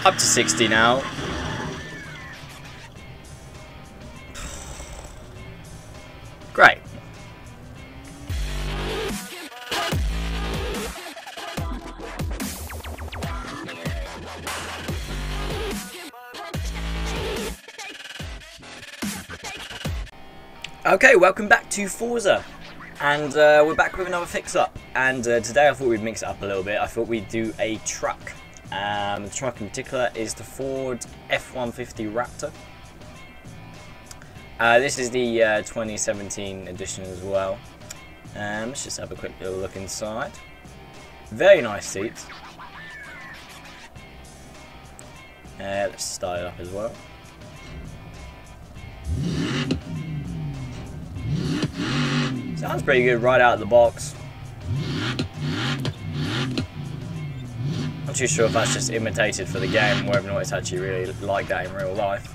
Up to 60 now. Great. Okay, welcome back to Forza, and we're back with another fix-up. And today I thought we'd mix it up a little bit. I thought we'd do a truck. The truck in particular is the Ford F-150 Raptor. This is the 2017 edition as well. Let's just have a quick little look inside. Very nice seats. Let's start it up as well. Sounds pretty good right out of the box. Not too sure if that's just imitated for the game, or whether or not it's actually really like that in real life.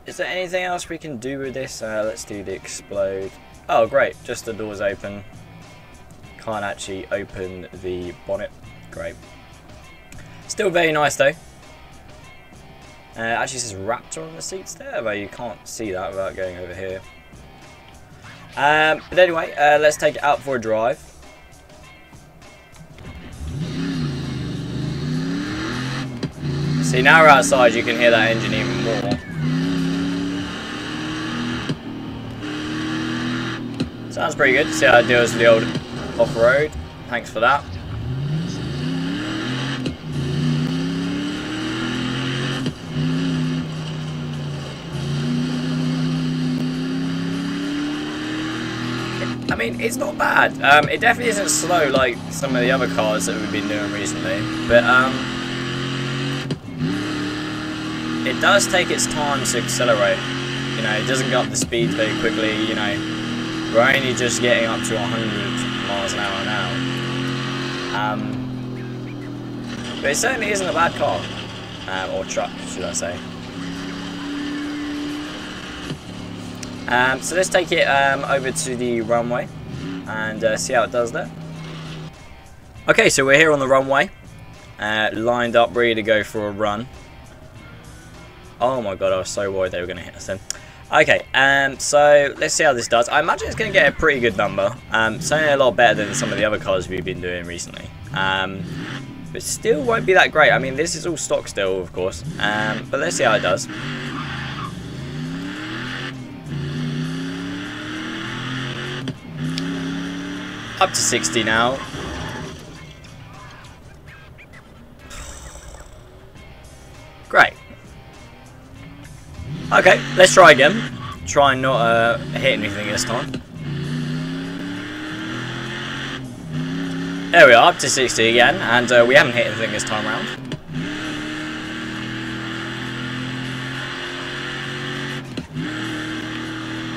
Is there anything else we can do with this? Let's do the explode. Oh great, just the doors open. Can't actually open the bonnet. Great. Still very nice though. Actually says Raptor on the seats there, though you can't see that without going over here. But anyway, let's take it out for a drive. See, now we're outside, you can hear that engine even more. Sounds pretty good. See how it deals with the old off-road. Thanks for that. I mean, it's not bad. It definitely isn't slow like some of the other cars that we've been doing recently, but it does take its time to accelerate. You know, it doesn't go up the speed very quickly. You know, we're only just getting up to 100 miles an hour now. But it certainly isn't a bad car, or truck, should I say. So let's take it over to the runway and see how it does there. Okay, so we're here on the runway, lined up, ready to go for a run. Oh my god, I was so worried they were going to hit us then. Okay, so let's see how this does. I imagine it's going to get a pretty good number. Certainly a lot better than some of the other cars we've been doing recently. But still won't be that great. I mean, this is all stock still, of course. But let's see how it does. Up to 60 now. Great. Okay, let's try again. Try and not hit anything this time. There we are, up to 60 again, and we haven't hit anything this time around.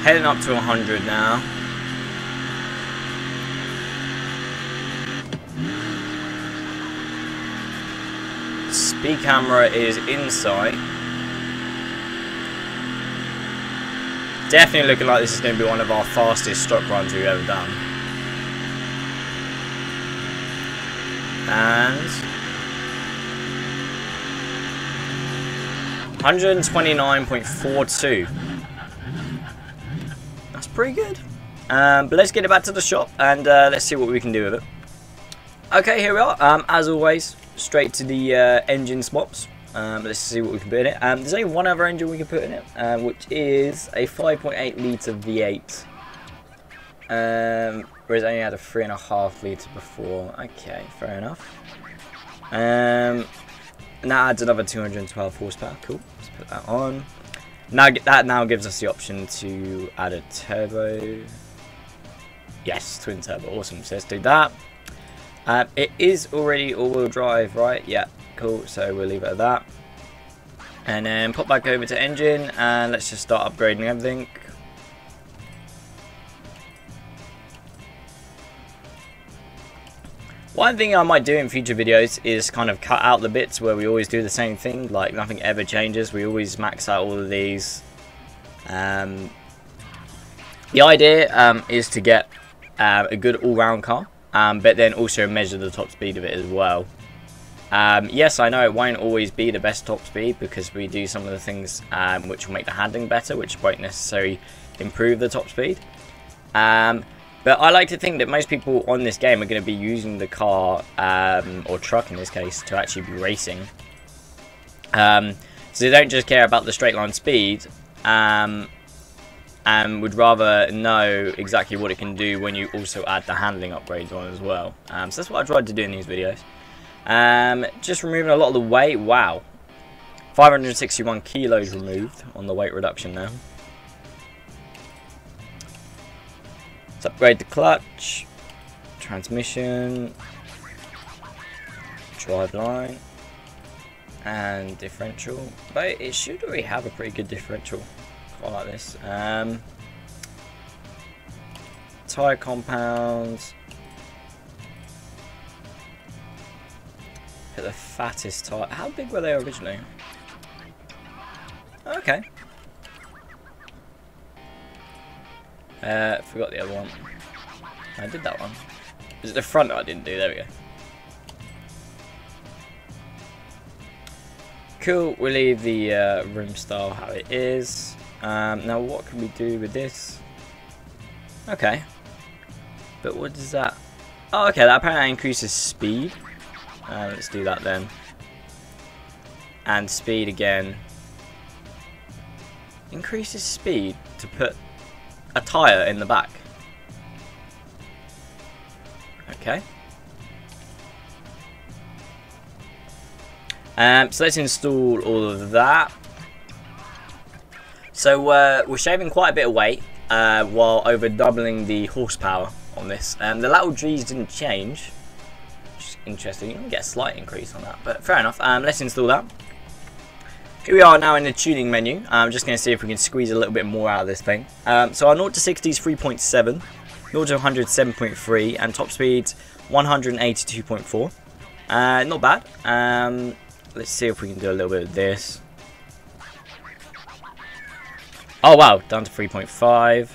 Heading up to 100 now. Speed camera is inside. Definitely looking like this is going to be one of our fastest stock runs we've ever done. And 129.42. That's pretty good. But let's get it back to the shop and let's see what we can do with it. Okay, here we are. As always, straight to the engine swaps. Let's see what we can put in it. There's only one other engine we can put in it, which is a 5.8 litre V8. Whereas I only had a 3.5 litre before. Okay, fair enough. And that adds another 212 horsepower. Cool. Let's put that on. Now that now gives us the option to add a turbo. Yes, twin turbo. Awesome. So let's do that. It is already all-wheel drive, right? Yeah, cool. So we'll leave it at that. And then pop back over to engine and let's just start upgrading everything. One thing I might do in future videos is kind of cut out the bits where we always do the same thing, like nothing ever changes. We always max out all of these. The idea is to get a good all-round car, but then also measure the top speed of it as well. Yes, I know it won't always be the best top speed because we do some of the things which will make the handling better, which won't necessarily improve the top speed. But I like to think that most people on this game are going to be using the car, or truck in this case, to actually be racing. So they don't just care about the straight line speed, and would rather know exactly what it can do when you also add the handling upgrades on as well. So that's what I tried to do in these videos. Just removing a lot of the weight. Wow, 561 kilos removed on the weight reduction now. Let's upgrade the clutch, transmission, drive line, and differential. But it should already have a pretty good differential. Quite like this. Tire compounds. At the fattest tire. How big were they originally? Okay. Forgot the other one. I did that one. Is it the front that I didn't do? There we go. Cool. We'll leave the rim style how it is. Now what can we do with this? Okay. But what does that... Oh, okay. That apparently increases speed. Let's do that then. And speed again. Increases speed to put a tyre in the back. Okay. So let's install all of that. So we're shaving quite a bit of weight while over doubling the horsepower on this. The lateral G's didn't change, which is interesting. You can get a slight increase on that, but fair enough. Let's install that. Here we are now in the tuning menu. I'm just going to see if we can squeeze a little bit more out of this thing. So our 0 to 60 is 3.7, 0 to 100 7.3, and top speed's 182.4. Not bad. Let's see if we can do a little bit of this. Oh wow, down to 3.5.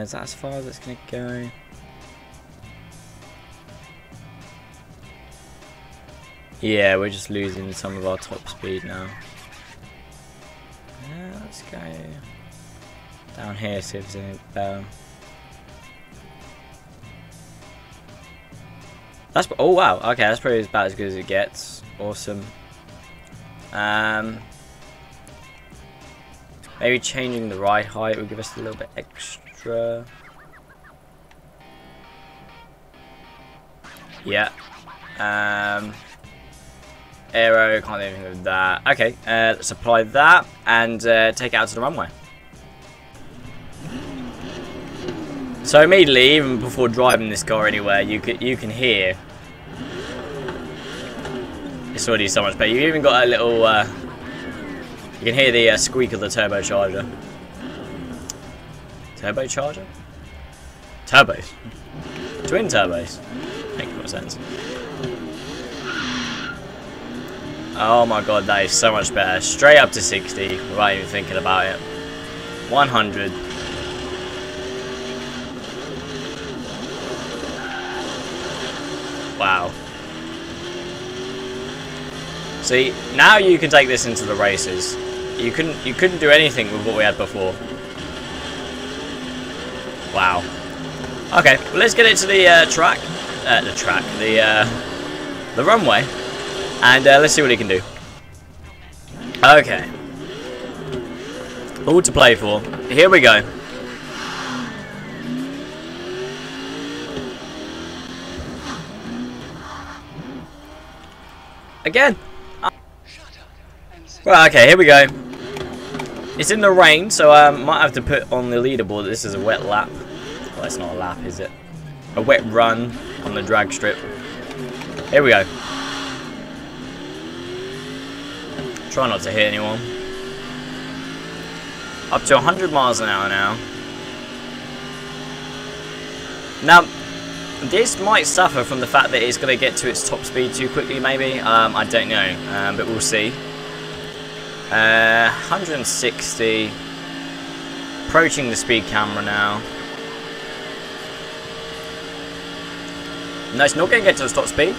Is that as far as it's going to go? Yeah, we're just losing some of our top speed now. Let's go down here, see if there's any better. That's, oh wow, okay, that's probably about as good as it gets. Awesome. Maybe changing the ride height will give us a little bit extra. Yeah. Aero, can't do anything with that. Okay, let's apply that and take it out to the runway. So immediately, even before driving this car anywhere, you can hear. It's already so much better. You've even got a little. You can hear the squeak of the turbocharger. Turbocharger? Turbos. Twin turbos. Makes more sense. Oh my god, that is so much better. Straight up to 60 without even thinking about it. 100. Wow. See, now you can take this into the races. You couldn't do anything with what we had before. Wow. Okay, well, let's get it to the the runway, and let's see what it can do. Okay. All to play for. Here we go. Again. Well, okay, here we go. It's in the rain, so I might have to put on the leaderboard that this is a wet lap. Well, it's not a lap, is it? A wet run on the drag strip. Here we go. Try not to hit anyone. Up to 100 miles an hour now. Now, this might suffer from the fact that it's going to get to its top speed too quickly, maybe. I don't know, but we'll see. 160. Approaching the speed camera now. No, it's not going to get to its top speed.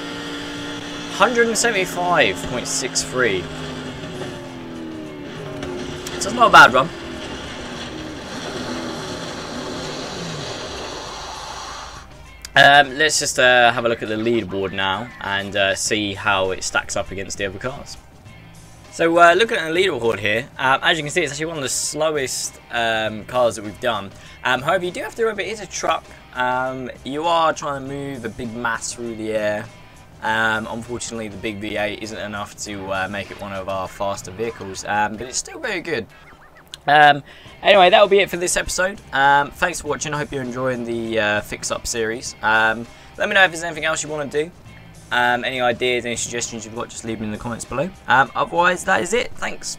175.63. So it's not a bad run. Let's just have a look at the leaderboard now and see how it stacks up against the other cars. So looking at the leaderboard here, as you can see, it's actually one of the slowest cars that we've done. However, you do have to remember it is a truck. You are trying to move a big mass through the air. Unfortunately, the big V8 isn't enough to make it one of our faster vehicles, but it's still very good. Anyway, that'll be it for this episode. Thanks for watching. I hope you're enjoying the fix-up series. Let me know if there's anything else you want to do. Any ideas, any suggestions you've got, just leave them in the comments below. Otherwise, that is it. Thanks.